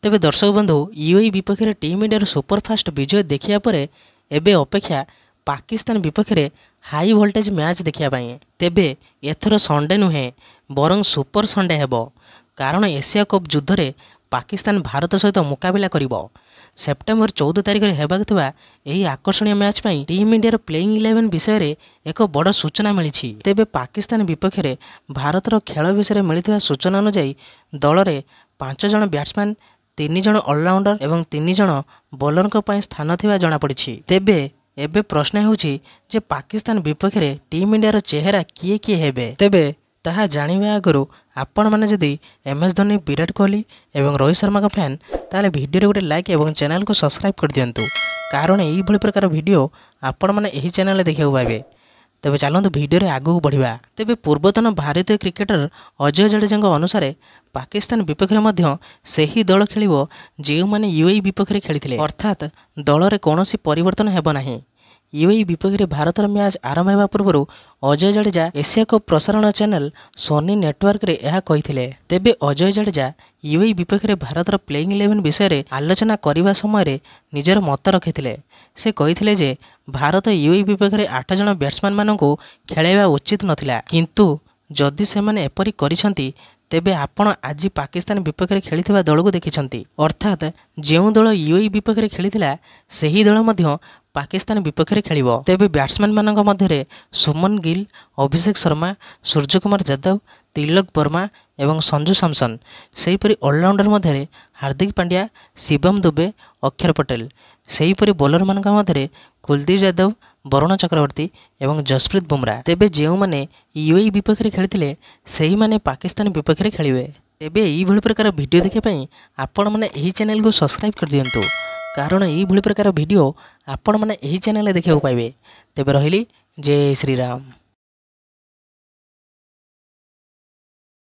तेबे दर्शक बंधु यूएई विपक्ष में टीम इंडिया सुपरफास्ट विजय देखिया परे एबे अपेक्षा पाकिस्तान विपक्ष में हाई वोल्टेज मैच देखापी। तेबे एथर संडे नुहे बरं सुपर संडे हेबो, कारण एशिया कप युद्ध में पाकिस्तान भारत सहित मुकाबला करिबो। सेप्टेम्बर 14 तारिख में हेबाक थिबा एही आकर्षणीय मैच पई टीम इंडिया प्लेइंग 11 विषय में एक बड़ सूचना मिली। तेबे पाकिस्तान विपक्ष में भारतर खेल विषय में मिलता सूचना अनुसार दल में 5 जण बैट्समैन, 3 जण ऑलराउंडर एवं 3 जण बॉलर स्थान थिबा जणा पड़िछि। तेबे एबे प्रश्न होउछि जे पाकिस्तान विपक्ष में टीम इंडिया चेहरा किए किए हेबे। तेबे ताहा जानिबा आगरु आपण माने जदि MS धोनी, विराट कोहली एवं रोहित शर्मा का फैन ताले वीडियो गोटे लाइक एवं चैनल को सब्सक्राइब कर दियंतु, कारण यही भली प्रकार वीडियो आपण माने एही चैनल देखिया पाइबे। तेबे चलतु वीडियो आगू बढ़िया। तेबे पूर्वतन भारतीय क्रिकेटर अजय जडेजा अनुसार पाकिस्तान विपक्ष में से ही दल खेलिबो जो माने यूएई विपक्ष खेली, अर्थात दल में कौन परिवर्तन हेबो नाही। यूएई विपक्ष में भारतर मैच आरंभ होगा पूर्व अजय जडेजा एशिया कप प्रसारण चैनल सोनी नेटवर्क रे यह कही। तेबे अजय जडेजा यूएई विपक्ष में भारतर प्लेइंग 11 विषय में आलोचना करने समय निजर मत रखिते। से कही जे भारत यूएई विपक्ष में 8 जण बैट्समैन मानू खेलवा उचित नथिला, किंतु जदि से माने एपरी करिसंती तेबे आपण आज पाकिस्तान विपक्ष में खेली दल को देखिछंती, अर्थात जो दल यूएई विपक्ष में खेली से ही दल मध्य पाकिस्तान विपक्ष में खेलिबो। तेबे बैट्समैन मानक मध्य सुमन गिल, अभिषेक शर्मा, सूर्यकुमार यादव, तिलक वर्मा एवं संजू सैमसन, सेहीपरि ऑलराउंडर मध्य हार्दिक पांड्या, शिवम दुबे, अक्षर पटेल, सेहीपरि बॉलर मानक मध्य कुलदीप यादव, वरुण चक्रवर्ती एवं जसप्रीत बुमराह। तेबे जो माने यूएई विपक्ष में खेली से माने पाकिस्तान विपक्ष में खेलिबे। तेबे यही भली प्रकार वीडियो देखिया पई आपण माने एही चैनल को सब्सक्राइब कर दियंतु, कारण यही भली प्रकार वीडियो आपण माने एही चैनल देखिया पाइबे। तेबे रहिली जय श्री राम।